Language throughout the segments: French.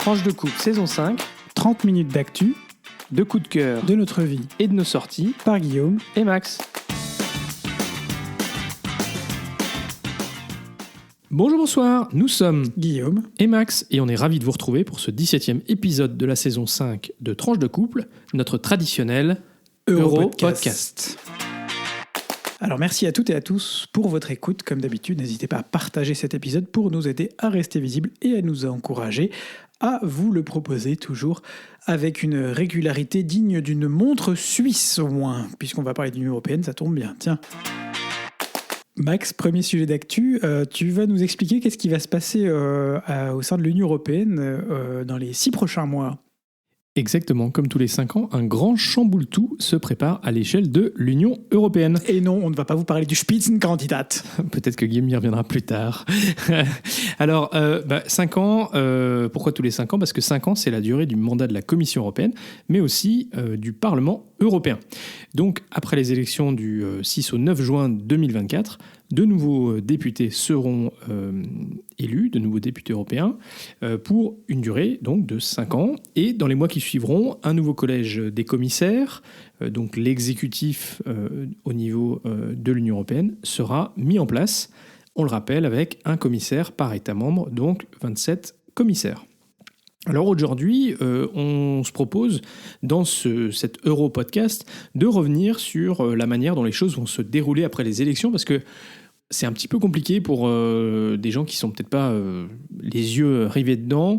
Tranche de coupe, saison 5, 30 minutes d'actu, de coups de cœur de notre vie, et de nos sorties, par Guillaume et Max. Bonjour, bonsoir, nous sommes Guillaume et Max, et on est ravis de vous retrouver pour ce 17e épisode de la saison 5 de Tranche de couple, notre traditionnel Euro-podcast. Alors merci à toutes et à tous pour votre écoute. Comme d'habitude, n'hésitez pas à partager cet épisode pour nous aider à rester visible et à nous encourager à vous le proposer toujours avec une régularité digne d'une montre suisse au moins. Puisqu'on va parler d'Union européenne, ça tombe bien. Tiens. Max, premier sujet d'actu, tu vas nous expliquer qu'est-ce qui va se passer au sein de l'Union européenne dans les 6 prochains mois. Exactement, comme tous les 5 ans, un grand chamboule-tout se prépare à l'échelle de l'Union européenne. Et non, on ne va pas vous parler du Spitzenkandidat. Peut-être que Guillaume y reviendra plus tard. Alors, 5 ans, pourquoi tous les 5 ans ? Parce que 5 ans, c'est la durée du mandat de la Commission européenne, mais aussi du Parlement européen. Donc, après les élections du 6 au 9 juin 2024, de nouveaux députés seront élus, de nouveaux députés européens, pour une durée donc de 5 ans. Et dans les mois qui suivront, un nouveau collège des commissaires, donc l'exécutif au niveau de l'Union européenne, sera mis en place, on le rappelle, avec un commissaire par État membre, donc 27 commissaires. Alors aujourd'hui, on se propose dans cet Euro-podcast de revenir sur la manière dont les choses vont se dérouler après les élections, parce que c'est un petit peu compliqué pour des gens qui sont peut-être pas les yeux rivés dedans.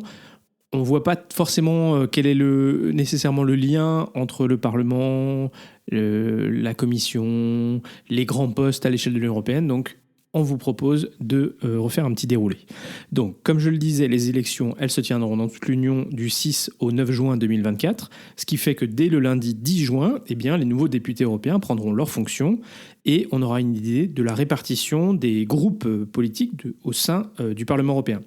On voit pas forcément quel est nécessairement le lien entre le Parlement, la Commission, les grands postes à l'échelle de l'Union européenne. Donc, on vous propose de refaire un petit déroulé. Donc, comme je le disais, les élections, elles se tiendront dans toute l'Union du 6 au 9 juin 2024, ce qui fait que dès le lundi 10 juin, eh bien, les nouveaux députés européens prendront leurs fonctions et on aura une idée de la répartition des groupes politiques au sein du Parlement européen.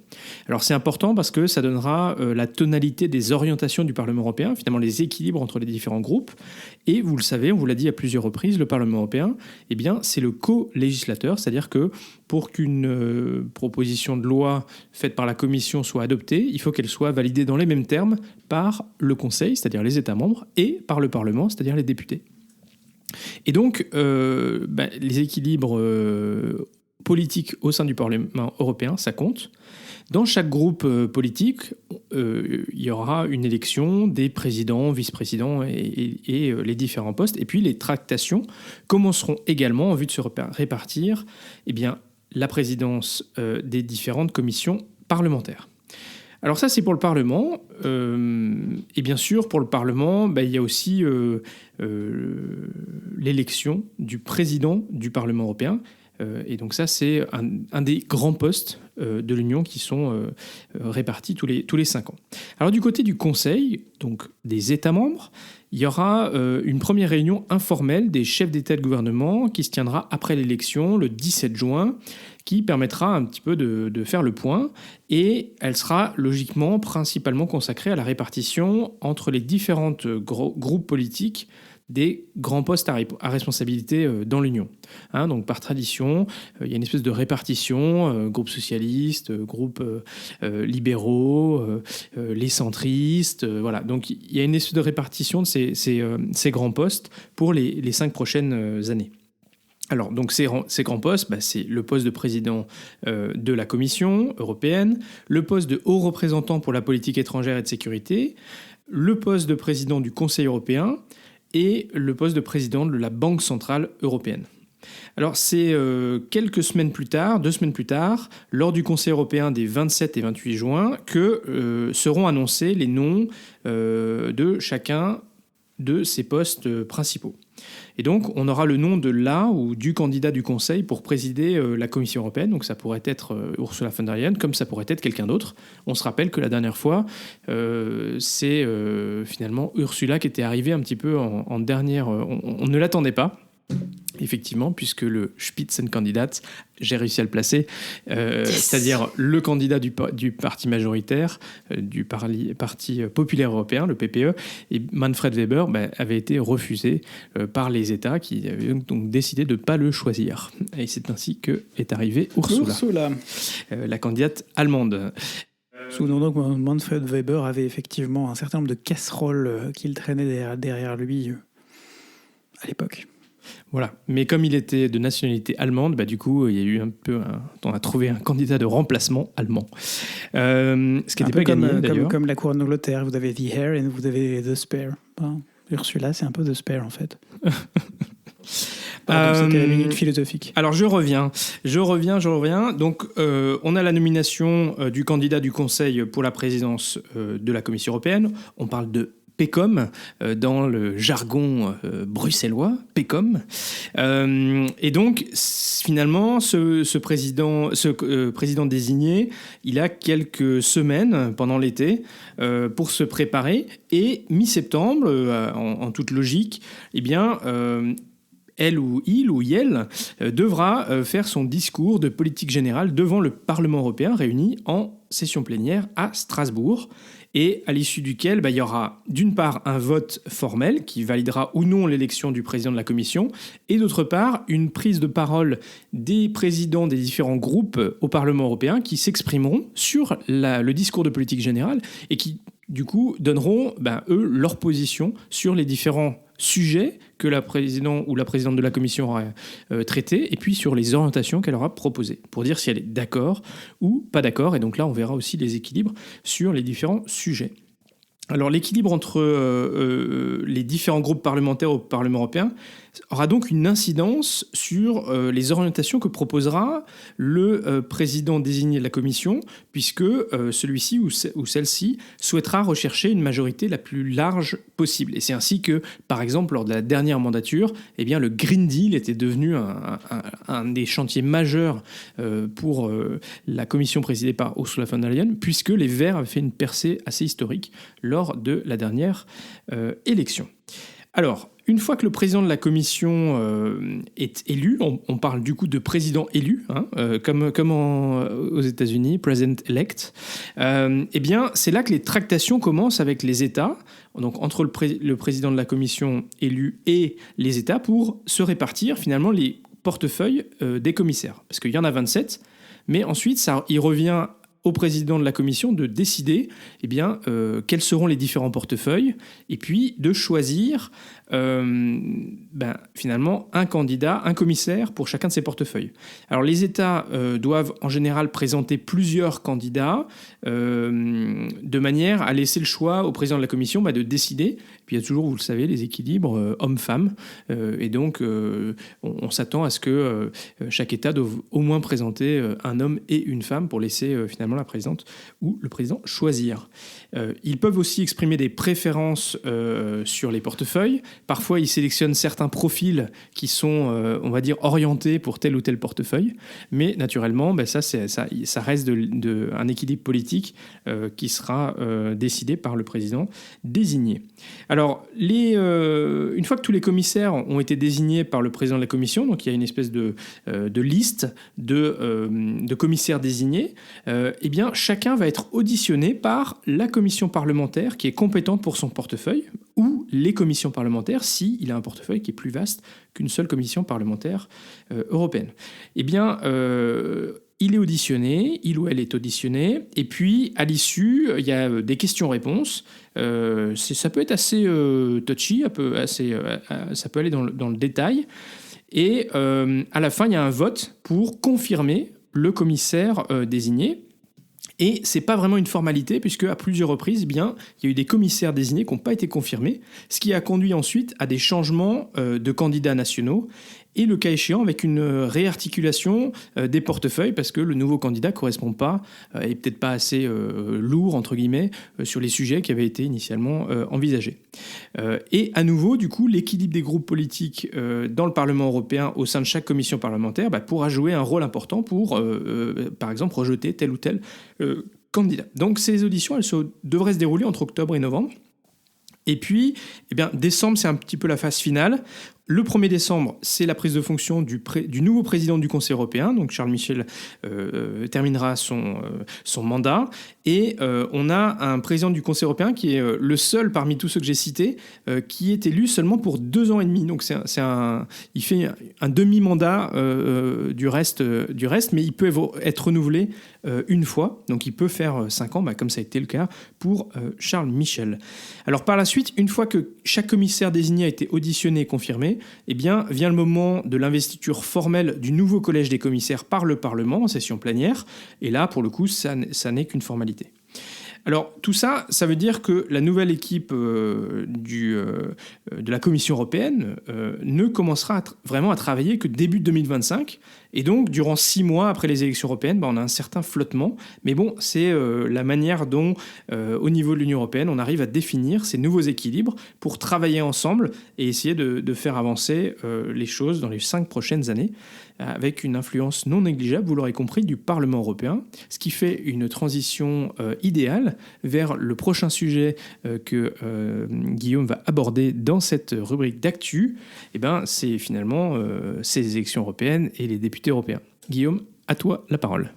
Alors, c'est important parce que ça donnera la tonalité des orientations du Parlement européen, finalement les équilibres entre les différents groupes. Et vous le savez, on vous l'a dit à plusieurs reprises, le Parlement européen, eh bien, c'est le co-législateur, c'est-à-dire que pour qu'une proposition de loi faite par la Commission soit adoptée, il faut qu'elle soit validée dans les mêmes termes par le Conseil, c'est-à-dire les États membres, et par le Parlement, c'est-à-dire les députés. Et donc, les équilibres politiques au sein du Parlement européen, ça compte. Dans chaque groupe politique, il y aura une élection des présidents, vice-présidents et les différents postes. Et puis les tractations commenceront également en vue de se répartir la présidence des différentes commissions parlementaires. Alors ça, c'est pour le Parlement. Et bien sûr, pour le Parlement, il y a aussi l'élection du président du Parlement européen. Et donc ça, c'est un des grands postes de l'Union qui sont répartis tous les 5 ans. Alors du côté du Conseil, donc des États membres, il y aura une première réunion informelle des chefs d'État et de gouvernement qui se tiendra après l'élection, le 17 juin, qui permettra un petit peu de faire le point. Et elle sera logiquement principalement consacrée à la répartition entre les différents groupes politiques des grands postes à responsabilité dans l'Union. Donc par tradition, il y a une espèce de répartition, groupe socialiste, groupe libéraux, les centristes, voilà. Donc il y a une espèce de répartition de ces grands postes pour les 5 prochaines années. Alors, donc ces grands postes, c'est le poste de président de la Commission européenne, le poste de haut représentant pour la politique étrangère et de sécurité, le poste de président du Conseil européen et le poste de président de la Banque centrale européenne. Alors, c'est 2 semaines plus tard, lors du Conseil européen des 27 et 28 juin, que seront annoncés les noms de chacun de ces postes principaux. Et donc, on aura le nom de ou du candidat du Conseil pour présider la Commission européenne. Donc, ça pourrait être Ursula von der Leyen, comme ça pourrait être quelqu'un d'autre. On se rappelle que la dernière fois, c'est finalement Ursula qui était arrivée un petit peu en dernière... On ne l'attendait pas. Effectivement, puisque le Spitzenkandidat, j'ai réussi à le placer, c'est-à-dire le candidat du parti majoritaire, du parti populaire européen, le PPE, et Manfred Weber avait été refusé par les États qui avaient donc décidé de ne pas le choisir. Et c'est ainsi qu'est arrivée Ursula. La candidate allemande. Souvenons donc que Manfred Weber avait effectivement un certain nombre de casseroles qu'il traînait derrière lui à l'époque. Voilà. Mais comme il était de nationalité allemande, du coup, il y a eu on a trouvé un candidat de remplacement allemand. Ce qui n'était pas gagné, d'ailleurs. Comme la couronne d'Angleterre, vous avez The Heir et vous avez The Spare. Ursula, c'est un peu The Spare, en fait. C'était la minute philosophique. Alors, je reviens. Donc, on a la nomination du candidat du Conseil pour la présidence de la Commission européenne. On parle de PECOM, dans le jargon bruxellois, PECOM. Et donc, finalement, ce président désigné, il a quelques semaines pendant l'été pour se préparer. Et mi-septembre, en toute logique, eh bien... elle ou il devra faire son discours de politique générale devant le Parlement européen réuni en session plénière à Strasbourg, et à l'issue duquel il y aura d'une part un vote formel qui validera ou non l'élection du président de la Commission, et d'autre part une prise de parole des présidents des différents groupes au Parlement européen qui s'exprimeront sur le discours de politique générale et qui du coup donneront eux leur position sur les différents sujets que la présidente ou la présidente de la commission aura traités, et puis sur les orientations qu'elle aura proposées, pour dire si elle est d'accord ou pas d'accord. Et donc là, on verra aussi les équilibres sur les différents sujets. Alors l'équilibre entre les différents groupes parlementaires au Parlement européen aura donc une incidence sur les orientations que proposera le président désigné de la Commission, puisque celui-ci ou celle-ci souhaitera rechercher une majorité la plus large possible. Et c'est ainsi que, par exemple, lors de la dernière mandature, le Green Deal était devenu un des chantiers majeurs pour la Commission présidée par Ursula von der Leyen, puisque les Verts avaient fait une percée assez historique lors de la dernière élection. Alors, une fois que le président de la Commission est élu, on parle du coup de président élu, comme aux États-Unis, president-elect, c'est là que les tractations commencent avec les États, donc entre le président de la Commission élu et les États, pour se répartir finalement les portefeuilles des commissaires. Parce qu'il y en a 27, mais ensuite, il revient au président de la Commission de décider quels seront les différents portefeuilles, et puis de choisir finalement un candidat, un commissaire pour chacun de ces portefeuilles. Alors les États doivent en général présenter plusieurs candidats de manière à laisser le choix au président de la Commission de décider. Puis il y a toujours, vous le savez, les équilibres hommes-femmes, et donc on s'attend à ce que chaque État doive au moins présenter un homme et une femme pour laisser finalement la présidente ou le président choisir. Ils peuvent aussi exprimer des préférences sur les portefeuilles. Parfois, ils sélectionnent certains profils qui sont, on va dire, orientés pour tel ou tel portefeuille. Mais naturellement, ça reste un équilibre politique qui sera décidé par le président désigné. Alors, une fois que tous les commissaires ont été désignés par le président de la Commission, donc il y a une espèce de liste de commissaires désignés, chacun va être auditionné par la commission parlementaire qui est compétente pour son portefeuille, ou les commissions parlementaires s'il a un portefeuille qui est plus vaste qu'une seule commission parlementaire européenne. Il est auditionné, il ou elle est auditionné, et puis à l'issue, il y a des questions-réponses. Ça peut être assez touchy, ça peut aller dans le détail. Et à la fin, il y a un vote pour confirmer le commissaire désigné. Et c'est pas vraiment une formalité, puisque à plusieurs reprises, il y a eu des commissaires désignés qui n'ont pas été confirmés, ce qui a conduit ensuite à des changements de candidats nationaux, et le cas échéant avec une réarticulation des portefeuilles, parce que le nouveau candidat ne correspond pas, et peut-être pas assez lourd, entre guillemets, sur les sujets qui avaient été initialement envisagés. Et à nouveau, du coup, l'équilibre des groupes politiques dans le Parlement européen au sein de chaque commission parlementaire pourra jouer un rôle important pour, par exemple, rejeter tel ou tel candidat. Donc ces auditions, elles devraient se dérouler entre octobre et novembre. Et puis, décembre, c'est un petit peu la phase finale. Le 1er décembre, c'est la prise de fonction du nouveau président du Conseil européen. Donc Charles Michel terminera son mandat. Et on a un président du Conseil européen qui est le seul parmi tous ceux que j'ai cités qui est élu seulement pour 2 ans et demi. Donc il fait un demi-mandat du reste, mais il peut être renouvelé une fois. Donc il peut faire 5 ans, comme ça a été le cas pour Charles Michel. Alors par la suite, une fois que chaque commissaire désigné a été auditionné et confirmé, eh bien, vient le moment de l'investiture formelle du nouveau collège des commissaires par le Parlement en session plénière. Et là, pour le coup, ça n'est qu'une formalité. Alors tout ça, ça veut dire que la nouvelle équipe de la Commission européenne ne commencera vraiment à travailler que début 2025. Et donc, durant 6 mois après les élections européennes, on a un certain flottement. Mais bon, c'est la manière dont, au niveau de l'Union européenne, on arrive à définir ces nouveaux équilibres pour travailler ensemble et essayer de faire avancer les choses dans les 5 prochaines années, avec une influence non négligeable, vous l'aurez compris, du Parlement européen, ce qui fait une transition idéale vers le prochain sujet que Guillaume va aborder dans cette rubrique d'actu. C'est finalement ces élections européennes et les députés européens. Guillaume, à toi la parole.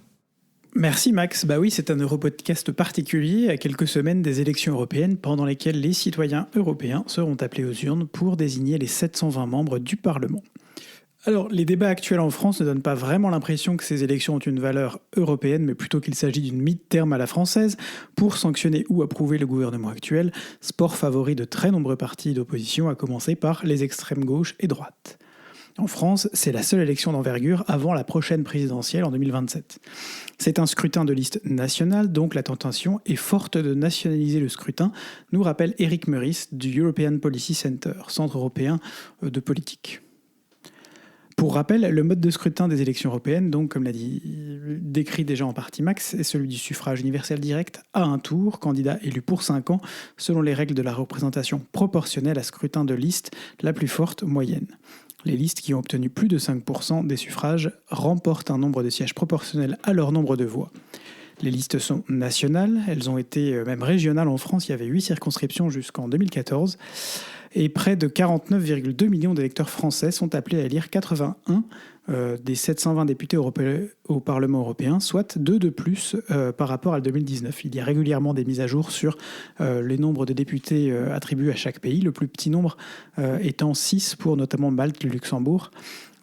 Merci Max. Oui, c'est un Europodcast particulier à quelques semaines des élections européennes pendant lesquelles les citoyens européens seront appelés aux urnes pour désigner les 720 membres du Parlement. Alors, les débats actuels en France ne donnent pas vraiment l'impression que ces élections ont une valeur européenne, mais plutôt qu'il s'agit d'une mid-term à la française pour sanctionner ou approuver le gouvernement actuel, sport favori de très nombreux partis d'opposition, à commencer par les extrêmes gauche et droite. En France, c'est la seule élection d'envergure avant la prochaine présidentielle en 2027. C'est un scrutin de liste nationale, donc la tentation est forte de nationaliser le scrutin, nous rappelle Éric Meurice du European Policy Center, Centre européen de politique. Pour rappel, le mode de scrutin des élections européennes, donc comme l'a décrit déjà en partie Max, est celui du suffrage universel direct à un tour, candidat élu pour 5 ans, selon les règles de la représentation proportionnelle à scrutin de liste la plus forte moyenne. Les listes qui ont obtenu plus de 5% des suffrages remportent un nombre de sièges proportionnel à leur nombre de voix. Les listes sont nationales, elles ont été même régionales en France, il y avait 8 circonscriptions jusqu'en 2014, et près de 49,2 millions d'électeurs français sont appelés à élire 81 des 720 députés au Parlement européen, soit 2 de plus par rapport à 2019. Il y a régulièrement des mises à jour sur les nombres de députés attribués à chaque pays, le plus petit nombre étant 6 pour notamment Malte, le Luxembourg,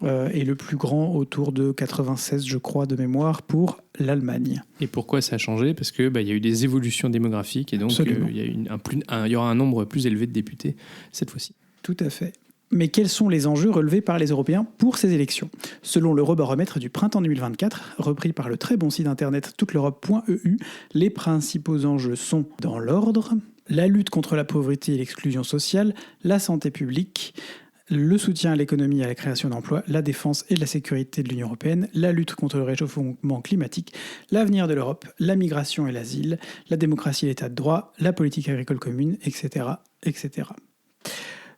et le plus grand autour de 96, je crois, de mémoire, pour l'Allemagne. Et pourquoi ça a changé ? Parce qu'il y a eu des évolutions démographiques et donc il y aura un nombre plus élevé de députés cette fois-ci. Tout à fait. Mais quels sont les enjeux relevés par les Européens pour ces élections ? Selon l'Eurobaromètre du printemps 2024, repris par le très bon site internet touteleurope.eu, les principaux enjeux sont, dans l'ordre, la lutte contre la pauvreté et l'exclusion sociale, la santé publique, le soutien à l'économie et à la création d'emplois, la défense et la sécurité de l'Union européenne, la lutte contre le réchauffement climatique, l'avenir de l'Europe, la migration et l'asile, la démocratie et l'état de droit, la politique agricole commune, etc., etc.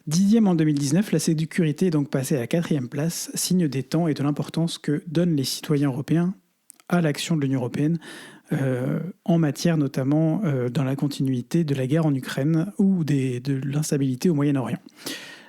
10e en 2019, la sécurité est donc passée à la 4e place, signe des temps et de l'importance que donnent les citoyens européens à l'action de l'Union européenne, en matière notamment dans la continuité de la guerre en Ukraine ou de l'instabilité au Moyen-Orient.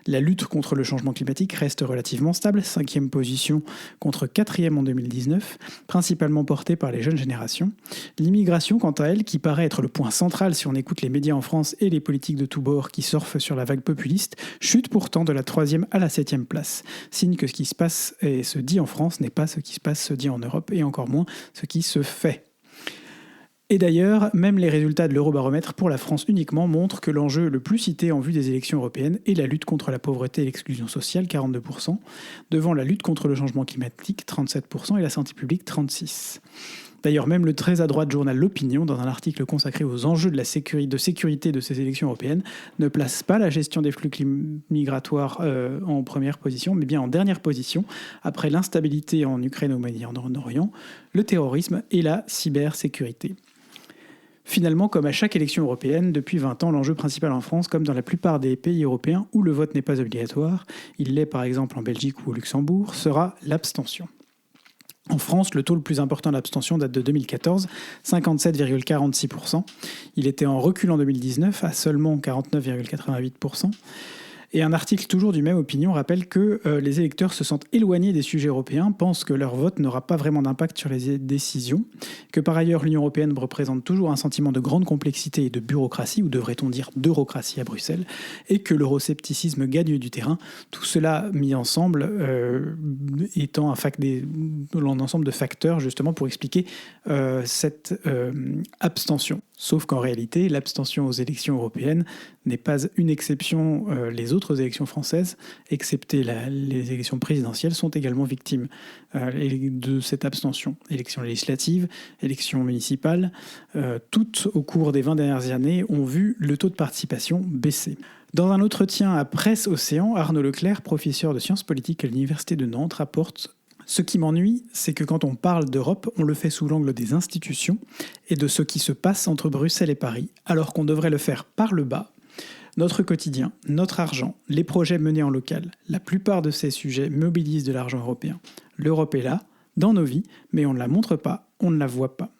La lutte contre le changement climatique reste relativement stable, 5e position contre 4e en 2019, principalement portée par les jeunes générations. L'immigration, quant à elle, qui paraît être le point central si on écoute les médias en France et les politiques de tous bords qui surfent sur la vague populiste, chute pourtant de la 3e à la 7e place. Signe que ce qui se passe et se dit en France n'est pas ce qui se dit en Europe et encore moins ce qui se fait. Et d'ailleurs, même les résultats de l'Eurobaromètre pour la France uniquement montrent que l'enjeu le plus cité en vue des élections européennes est la lutte contre la pauvreté et l'exclusion sociale, 42%, devant la lutte contre le changement climatique, 37%, et la santé publique, 36%. D'ailleurs, même le très à droite journal L'Opinion, dans un article consacré aux enjeux de sécurité de ces élections européennes, ne place pas la gestion des flux migratoires en première position, mais bien en dernière position, après l'instabilité en Ukraine et au Moyen-Orient, le terrorisme et la cybersécurité. Finalement, comme à chaque élection européenne, depuis 20 ans, l'enjeu principal en France, comme dans la plupart des pays européens où le vote n'est pas obligatoire, il l'est par exemple en Belgique ou au Luxembourg, sera l'abstention. En France, le taux le plus important d'abstention date de 2014, 57,46%. Il était en recul en 2019 à seulement 49,88%. Et un article toujours du même Opinion rappelle que les électeurs se sentent éloignés des sujets européens, pensent que leur vote n'aura pas vraiment d'impact sur les décisions, que par ailleurs l'Union européenne représente toujours un sentiment de grande complexité et de bureaucratie, ou devrait-on dire d'eurocratie à Bruxelles, et que l'euroscepticisme gagne du terrain. Tout cela mis ensemble étant l'ensemble de facteurs justement pour expliquer cette abstention. Sauf qu'en réalité, l'abstention aux élections européennes n'est pas une exception. Les autres élections françaises, excepté les élections présidentielles, sont également victimes de cette abstention. Élections législatives, élections municipales, toutes au cours des 20 dernières années ont vu le taux de participation baisser. Dans un entretien à Presse Océan, Arnaud Leclerc, professeur de sciences politiques à l'Université de Nantes, rapporte « Ce qui m'ennuie, c'est que quand on parle d'Europe, on le fait sous l'angle des institutions et de ce qui se passe entre Bruxelles et Paris, alors qu'on devrait le faire par le bas. Notre quotidien, notre argent, les projets menés en local, la plupart de ces sujets mobilisent de l'argent européen. L'Europe est là, dans nos vies, mais on ne la montre pas, on ne la voit pas.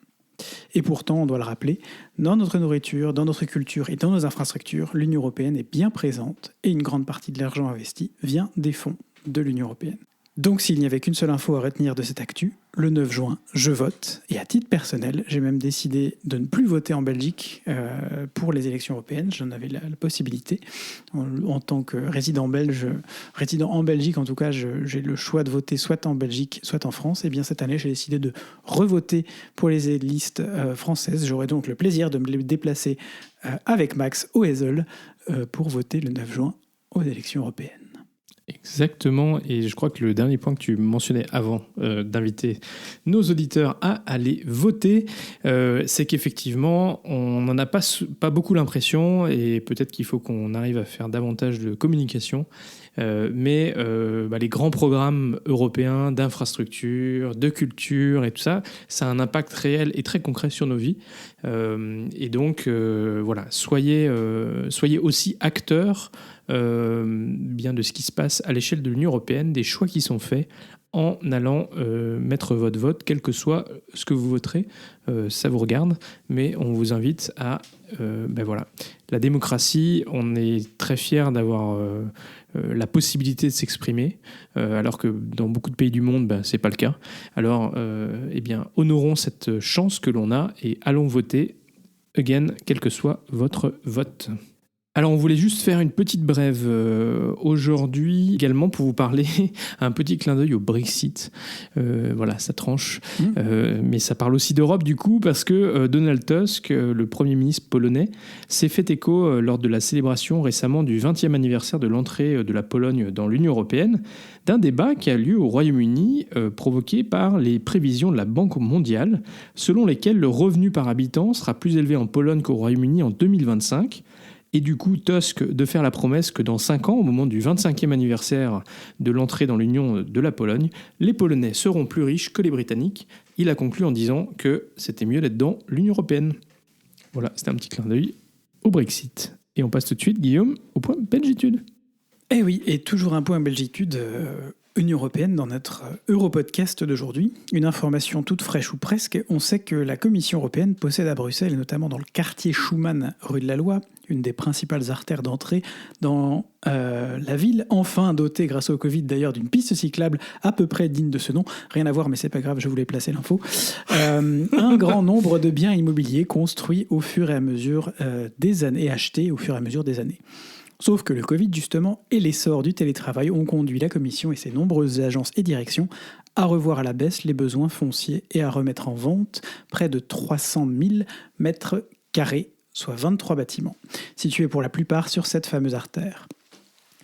Et pourtant, on doit le rappeler, dans notre nourriture, dans notre culture et dans nos infrastructures, l'Union européenne est bien présente et une grande partie de l'argent investi vient des fonds de l'Union européenne. Donc s'il n'y avait qu'une seule info à retenir de cette actu, le 9 juin, je vote. Et à titre personnel, j'ai même décidé de ne plus voter en Belgique pour les élections européennes. J'en avais la possibilité. En tant que résident en Belgique, en tout cas, j'ai le choix de voter soit en Belgique, soit en France. Et bien cette année, j'ai décidé de revoter pour les listes françaises. J'aurai donc le plaisir de me déplacer avec Max au Ezel pour voter le 9 juin aux élections européennes. Exactement, et je crois que le dernier point que tu mentionnais avant d'inviter nos auditeurs à aller voter, c'est qu'effectivement, on n'en a pas beaucoup l'impression, et peut-être qu'il faut qu'on arrive à faire davantage de communication, mais les grands programmes européens d'infrastructure, de culture et tout ça, ça a un impact réel et très concret sur nos vies. Et donc, voilà, soyez aussi acteurs bien de ce qui se passe à l'échelle de l'Union européenne, des choix qui sont faits en allant mettre votre vote, quel que soit ce que vous voterez, ça vous regarde, mais on vous invite à... voilà. La démocratie, on est très fiers d'avoir la possibilité de s'exprimer, alors que dans beaucoup de pays du monde, c'est pas le cas. Alors, honorons cette chance que l'on a et allons voter, again, quel que soit votre vote. Alors, on voulait juste faire une petite brève aujourd'hui, également pour vous parler un petit clin d'œil au Brexit. Voilà, ça tranche. Mais ça parle aussi d'Europe, du coup, parce que Donald Tusk, le Premier ministre polonais, s'est fait écho lors de la célébration récemment du 20e anniversaire de l'entrée de la Pologne dans l'Union européenne, d'un débat qui a lieu au Royaume-Uni, provoqué par les prévisions de la Banque mondiale, selon lesquelles le revenu par habitant sera plus élevé en Pologne qu'au Royaume-Uni en 2025. Et du coup, Tusk de faire la promesse que dans 5 ans, au moment du 25e anniversaire de l'entrée dans l'Union de la Pologne, les Polonais seront plus riches que les Britanniques. Il a conclu en disant que c'était mieux d'être dans l'Union européenne. Voilà, c'était un petit clin d'œil au Brexit. Et on passe tout de suite, Guillaume, au point Belgitude. Eh oui, et toujours un point Belgitude Union européenne dans notre Europodcast d'aujourd'hui. Une information toute fraîche ou presque, on sait que la Commission européenne possède à Bruxelles, et notamment dans le quartier Schuman, rue de la Loi, une des principales artères d'entrée dans la ville, enfin dotée grâce au Covid d'ailleurs d'une piste cyclable à peu près digne de ce nom. Rien à voir, mais c'est pas grave, je voulais placer l'info. Un grand nombre de biens immobiliers construits au fur et à mesure des années et achetés au fur et à mesure des années. Sauf que le Covid, justement, et l'essor du télétravail ont conduit la Commission et ses nombreuses agences et directions à revoir à la baisse les besoins fonciers et à remettre en vente près de 300 000 mètres carrés, soit 23 bâtiments, situés pour la plupart sur cette fameuse artère.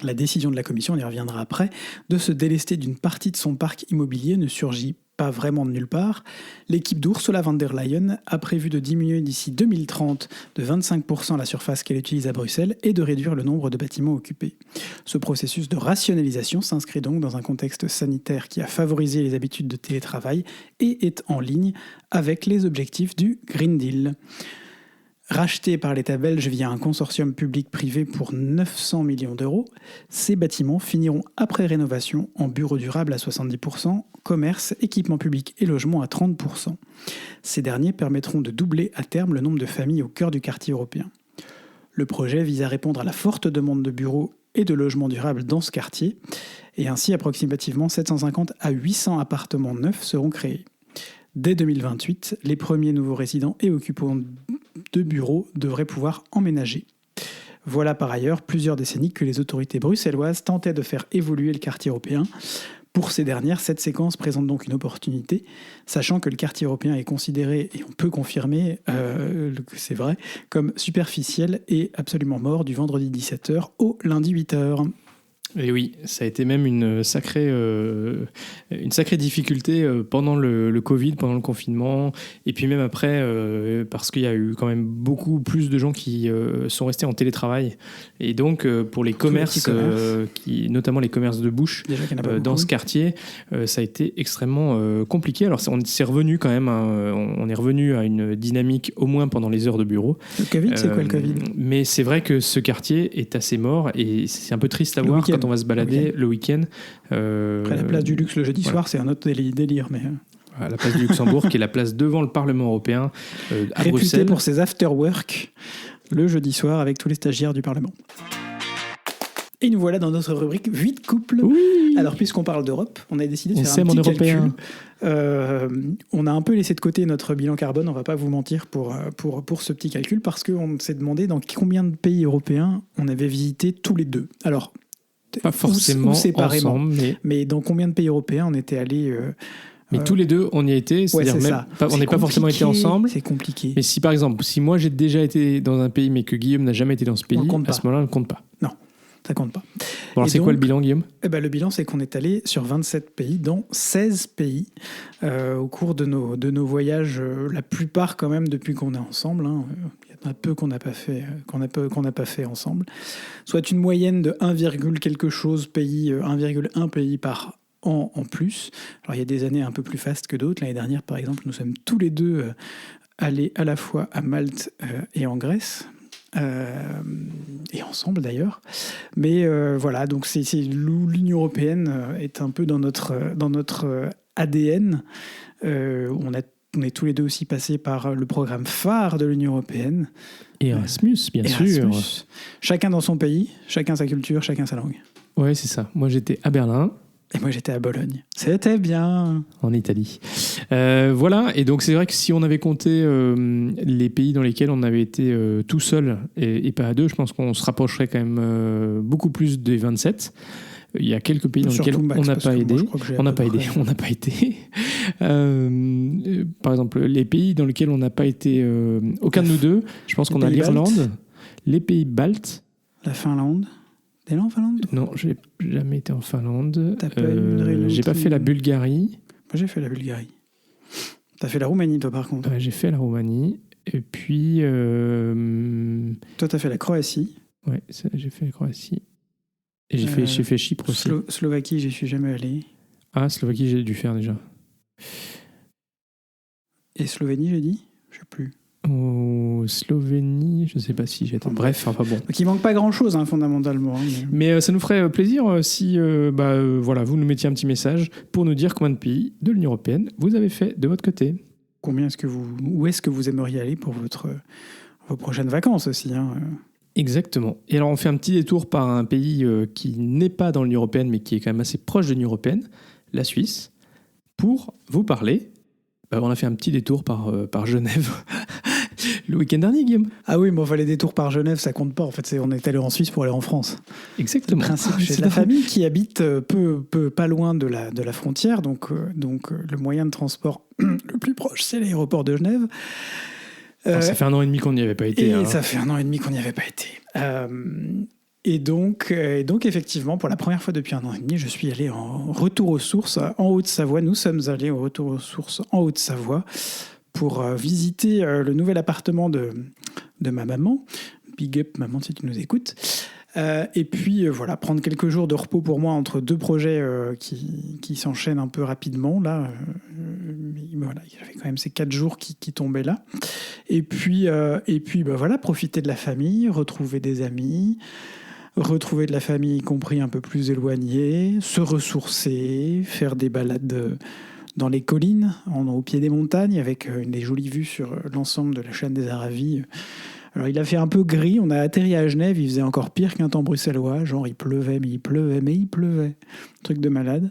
La décision de la Commission, on y reviendra après, de se délester d'une partie de son parc immobilier ne surgit pas vraiment de nulle part. L'équipe d'Ursula von der Leyen a prévu de diminuer d'ici 2030 de 25% la surface qu'elle utilise à Bruxelles et de réduire le nombre de bâtiments occupés. Ce processus de rationalisation s'inscrit donc dans un contexte sanitaire qui a favorisé les habitudes de télétravail et est en ligne avec les objectifs du Green Deal. Rachetés par l'État belge via un consortium public-privé pour 900 millions d'euros, ces bâtiments finiront après rénovation en bureaux durables à 70%, commerce, équipements publics et logements à 30%. Ces derniers permettront de doubler à terme le nombre de familles au cœur du quartier européen. Le projet vise à répondre à la forte demande de bureaux et de logement durable dans ce quartier. Et ainsi, approximativement 750 à 800 appartements neufs seront créés. Dès 2028, les premiers nouveaux résidents et occupants de bureaux devraient pouvoir emménager. Voilà par ailleurs plusieurs décennies que les autorités bruxelloises tentaient de faire évoluer le quartier européen. Pour ces dernières, cette séquence présente donc une opportunité, sachant que le quartier européen est considéré, et on peut confirmer que c'est vrai, comme superficiel et absolument mort du vendredi 17h au lundi 8h. Et oui, ça a été même une sacrée difficulté pendant le Covid, pendant le confinement, et puis même après, parce qu'il y a eu quand même beaucoup plus de gens qui sont restés en télétravail. Et donc, pour les commerces, notamment les commerces de bouche, dans ce quartier, ça a été extrêmement compliqué. Alors, on s'est revenu quand même, on est revenu à une dynamique au moins pendant les heures de bureau. Le Covid, c'est quoi le Covid ? Mais c'est vrai que ce quartier est assez mort, et c'est un peu triste à voir quand on va se balader le week-end. Après, la place du Luxe le jeudi soir, c'est un autre délire. Mais... À la place du Luxembourg, qui est la place devant le Parlement européen à Réputée Bruxelles. pour ses after-work le jeudi soir avec tous les stagiaires du Parlement. Et nous voilà dans notre rubrique vie de couple. Oui. Alors, puisqu'on parle d'Europe, on a décidé de On faire un petit européen. calcul. On a un peu laissé de côté notre bilan carbone, on va pas vous mentir pour ce petit calcul, parce qu'on s'est demandé dans combien de pays européens on avait visité tous les deux. Alors, pas forcément ou séparément, ensemble, mais dans combien de pays européens on était allés mais tous les deux, on y a été. C'est-à-dire on n'est pas forcément été ensemble. C'est compliqué. Mais si par exemple, si moi j'ai déjà été dans un pays, mais que Guillaume n'a jamais été dans ce pays, à ce moment-là, on ne compte pas. Non, ça compte pas. Bon, alors c'est quoi le bilan, Guillaume ? Le bilan, c'est qu'on est allé sur 27 pays, dont 16 pays, au cours de nos voyages, la plupart quand même depuis qu'on est ensemble. Hein. Il y en a peu qu'on n'a pas fait ensemble. Soit une moyenne de 1, quelque chose pays, 1,1 pays par an en plus. Alors il y a des années un peu plus fastes que d'autres. L'année dernière, par exemple, nous sommes tous les deux allés à la fois à Malte et en Grèce. Et ensemble d'ailleurs, mais voilà, donc c'est l'Union européenne est un peu dans notre ADN. On est tous les deux aussi passés par le programme phare de l'Union européenne, Erasmus, bien sûr. Chacun dans son pays, chacun sa culture, chacun sa langue. Ouais, c'est ça. Moi j'étais à Berlin. Et moi, j'étais à Bologne. C'était bien. En Italie. Voilà, et donc c'est vrai que si on avait compté les pays dans lesquels on avait été tout seul et pas à deux, je pense qu'on se rapprocherait quand même beaucoup plus des 27. Il y a quelques pays dans lesquels on n'a pas aidé. On n'a pas été. Par exemple, les pays dans lesquels on n'a pas été, aucun de nous deux, je pense qu'on a l'Irlande, les pays baltes. La Finlande. T'es là en Finlande ? Non, j'ai jamais été en Finlande. T'as pas une réunion j'ai pas fait la Bulgarie. Moi, j'ai fait la Bulgarie. T'as fait la Roumanie, toi, par contre ? J'ai fait la Roumanie. Et puis... Toi, t'as fait la Croatie. Ouais, j'ai fait la Croatie. Et j'ai fait Chypre aussi. Slovaquie, j'y suis jamais allé. Ah, Slovaquie, j'ai dû faire déjà. Et Slovénie, j'ai dit ? Je sais plus. Slovénie, je sais pas si j'ai été. Bref, enfin bon. Donc il manque pas grand-chose, hein, fondamentalement. Mais ça nous ferait plaisir si voilà, vous nous mettiez un petit message pour nous dire combien de pays de l'Union européenne vous avez fait de votre côté. Où est-ce que vous aimeriez aller pour vos prochaines vacances aussi, hein. Exactement. Et alors on fait un petit détour par un pays qui n'est pas dans l'Union européenne, mais qui est quand même assez proche de l'Union européenne, la Suisse, pour vous parler. On a fait un petit détour par Genève le week-end dernier, Guillaume. Ah oui, mais enfin, les détours par Genève, ça compte pas. En fait, on est allé en Suisse pour aller en France. Exactement. Le principe, j'ai de la famille qui habite pas loin de la frontière, donc le moyen de transport le plus proche, c'est l'aéroport de Genève. Ça fait 1 an et demi qu'on n'y avait pas été. Ça fait 1 an et demi qu'on n'y avait pas été. Et donc, effectivement, pour la première fois depuis 1 an et demi, je suis allé en retour aux sources en Haute-Savoie. Nous sommes allés au retour aux sources en Haute-Savoie pour visiter le nouvel appartement de ma maman. Big up, maman, si tu nous écoutes. Et puis, voilà, prendre quelques jours de repos pour moi entre 2 projets qui s'enchaînent un peu rapidement. Là, voilà, il y avait quand même ces 4 jours qui tombaient là. Et puis voilà, profiter de la famille, retrouver des amis, retrouver de la famille, y compris un peu plus éloignée, se ressourcer, faire des balades dans les collines, au pied des montagnes, avec des jolies vues sur l'ensemble de la chaîne des Aravis, Alors il a fait un peu gris, on a atterri à Genève, il faisait encore pire qu'un temps bruxellois, genre il pleuvait, mais il pleuvait, mais il pleuvait. Truc de malade.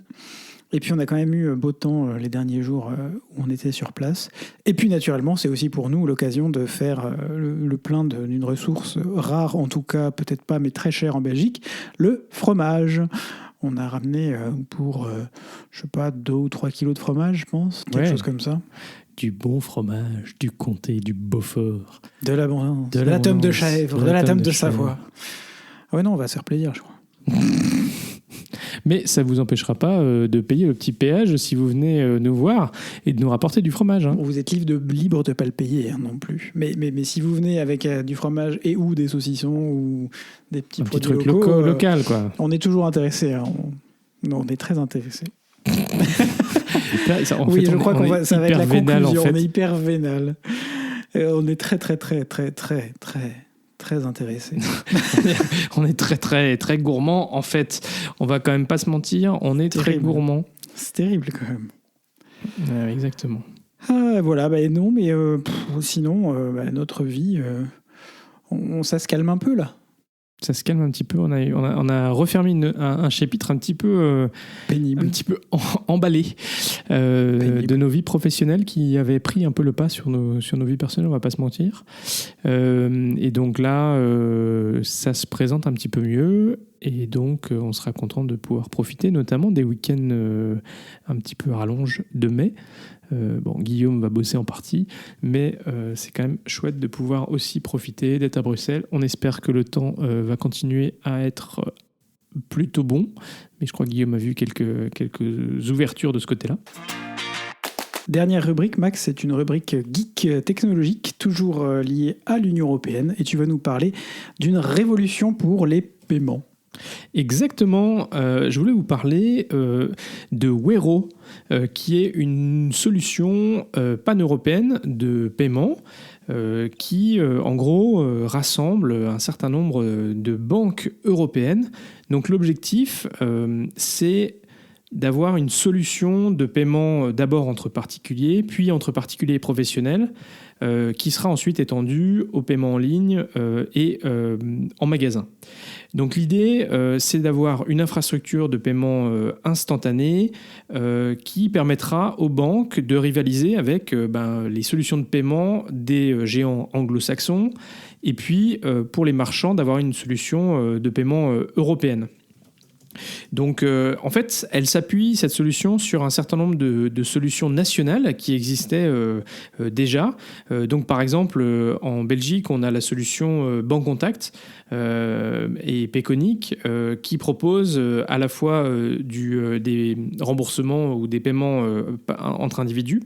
Et puis on a quand même eu beau temps les derniers jours où on était sur place. Et puis naturellement, c'est aussi pour nous l'occasion de faire le plein d'une ressource rare, en tout cas peut-être pas, mais très chère en Belgique, le fromage. On a ramené pour, je sais pas, 2 ou 3 kilos de fromage, je pense, quelque chose comme ça. Du bon fromage, du comté, du Beaufort. De l'abondance, de la tome de chèvre, de la tome de Savoie. Ah ouais, non, on va se faire plaisir, je crois. Mais ça ne vous empêchera pas de payer le petit péage si vous venez nous voir et de nous rapporter du fromage. Hein. Vous êtes libre de ne pas le payer non plus. Mais si vous venez avec du fromage et ou des saucissons ou des petits produits truc locaux, local, quoi. On est toujours intéressés. Hein. On est très intéressés. Oui, je crois ça va être la vénal, conclusion. En fait. On est hyper vénal. On est très, très, très, très, très, très... très intéressé. On est très très très gourmand en fait. On va quand même pas se mentir, on est très gourmand. C'est terrible quand même. Exactement. Voilà, non, mais sinon, notre vie, ça se calme un peu là. Ça se calme un petit peu. On a refermé un chapitre un petit peu pénible, un petit peu emballé de nos vies professionnelles qui avaient pris un peu le pas sur nos vies personnelles. On va pas se mentir. Et donc là, ça se présente un petit peu mieux. Et donc, on sera content de pouvoir profiter, notamment des week-ends un petit peu à rallonge de mai. Guillaume va bosser en partie, mais c'est quand même chouette de pouvoir aussi profiter d'être à Bruxelles. On espère que le temps va continuer à être plutôt bon, mais je crois que Guillaume a vu quelques ouvertures de ce côté-là. Dernière rubrique, Max, c'est une rubrique geek technologique, toujours liée à l'Union européenne, et tu vas nous parler d'une révolution pour les paiements. Exactement, je voulais vous parler de Wero, qui est une solution pan-européenne de paiement qui, en gros, rassemble un certain nombre de banques européennes. Donc l'objectif, c'est d'avoir une solution de paiement d'abord entre particuliers, puis entre particuliers et professionnels, qui sera ensuite étendue au paiement en ligne et en magasin. Donc l'idée, c'est d'avoir une infrastructure de paiement instantanée qui permettra aux banques de rivaliser avec les solutions de paiement des géants anglo-saxons et puis pour les marchands d'avoir une solution de paiement européenne. Donc, en fait, elle s'appuie, cette solution, sur un certain nombre de solutions nationales qui existaient déjà. Donc, par exemple, en Belgique, on a la solution Bancontact et Payconiq qui propose à la fois des remboursements ou des paiements entre individus,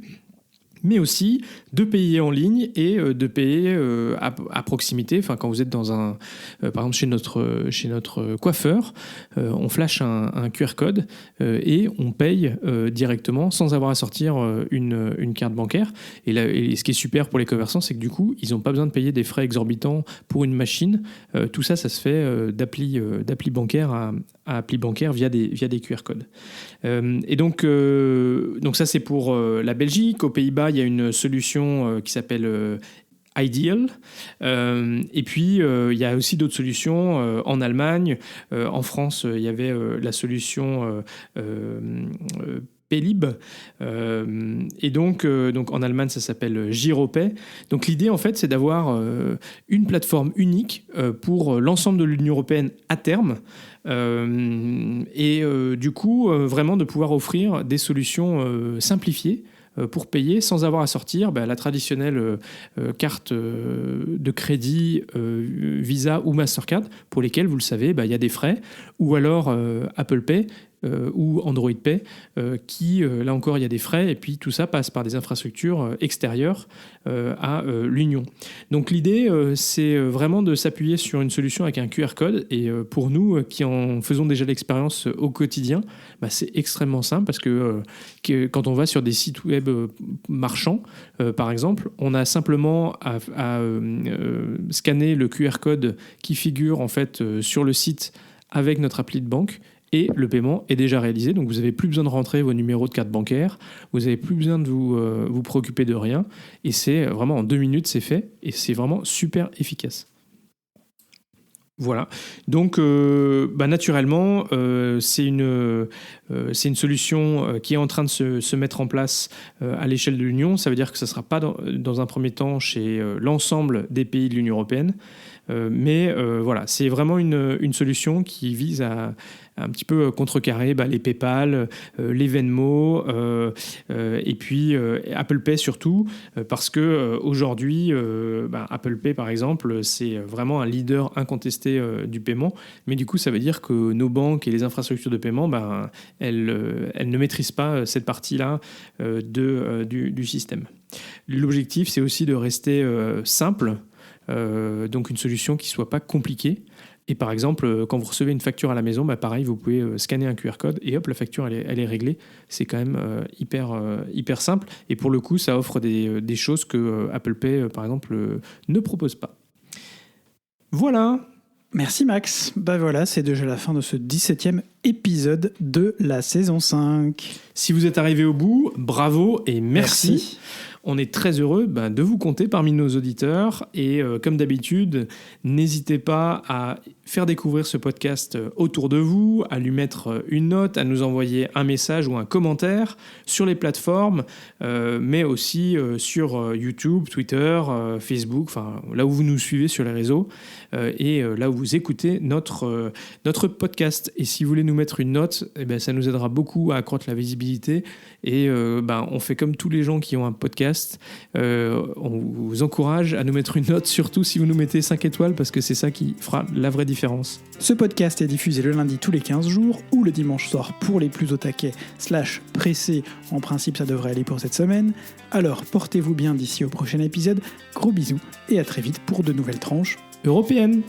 mais aussi de payer en ligne et de payer à proximité. Enfin, quand vous êtes dans par exemple chez notre coiffeur, on flash un QR code et on paye directement sans avoir à sortir une carte bancaire. Et ce qui est super pour les commerçants, c'est que du coup, ils n'ont pas besoin de payer des frais exorbitants pour une machine. Tout ça, ça se fait d'appli bancaire à appli bancaire via des QR codes. Et donc ça, c'est pour la Belgique. Aux Pays-Bas, il y a une solution qui s'appelle Ideal. Et puis, il y a aussi d'autres solutions en Allemagne. En France, il y avait la solution Paylib. Et donc en Allemagne, ça s'appelle Giropay. Donc l'idée, en fait, c'est d'avoir une plateforme unique pour l'ensemble de l'Union européenne à terme. Du coup, vraiment de pouvoir offrir des solutions simplifiées pour payer sans avoir à sortir la traditionnelle carte de crédit Visa ou Mastercard pour lesquelles, vous le savez, il y a des frais, ou alors Apple Pay ou Android Pay qui, là encore, il y a des frais, et puis tout ça passe par des infrastructures extérieures à l'Union. Donc l'idée, c'est vraiment de s'appuyer sur une solution avec un QR code, et pour nous qui en faisons déjà l'expérience au quotidien, c'est extrêmement simple parce que quand on va sur des sites web marchands, par exemple, on a simplement à scanner le QR code qui figure en fait sur le site avec notre appli de banque, et le paiement est déjà réalisé. Donc vous n'avez plus besoin de rentrer vos numéros de carte bancaire, vous n'avez plus besoin de vous préoccuper de rien, et c'est vraiment en 2 minutes c'est fait, et c'est vraiment super efficace. Voilà, donc naturellement, c'est une solution qui est en train de se mettre en place à l'échelle de l'Union. Ça veut dire que ça ne sera pas dans un premier temps chez l'ensemble des pays de l'Union européenne, mais voilà, c'est vraiment une solution qui vise à un petit peu contrecarrer les PayPal, les Venmo, et puis Apple Pay surtout, parce que aujourd'hui, Apple Pay par exemple, c'est vraiment un leader incontesté du paiement, mais du coup ça veut dire que nos banques et les infrastructures de paiement, elles ne maîtrisent pas cette partie-là du système. L'objectif, c'est aussi de rester simple, donc une solution qui ne soit pas compliquée. Et par exemple, quand vous recevez une facture à la maison, pareil, vous pouvez scanner un QR code et hop, la facture, elle est réglée. C'est quand même hyper simple. Et pour le coup, ça offre des choses que Apple Pay, par exemple, ne propose pas. Voilà. Merci Max. Voilà, c'est déjà la fin de ce 17e épisode de la saison 5. Si vous êtes arrivé au bout, bravo et merci. On est très heureux de vous compter parmi nos auditeurs et comme d'habitude, n'hésitez pas à faire découvrir ce podcast autour de vous, à lui mettre une note, à nous envoyer un message ou un commentaire sur les plateformes, mais aussi sur YouTube, Twitter, Facebook, là où vous nous suivez sur les réseaux et là où vous écoutez notre podcast. Et si vous voulez nous mettre une note, ça nous aidera beaucoup à accroître la visibilité et on fait comme tous les gens qui ont un podcast. On vous encourage à nous mettre une note, surtout si vous nous mettez 5 étoiles, parce que c'est ça qui fera la vraie différence. Ce podcast est diffusé le lundi tous les 15 jours ou le dimanche soir pour les plus au taquet / pressés. En principe, ça devrait aller pour cette semaine. Alors, portez-vous bien d'ici au prochain épisode. Gros bisous et à très vite pour de nouvelles tranches européennes.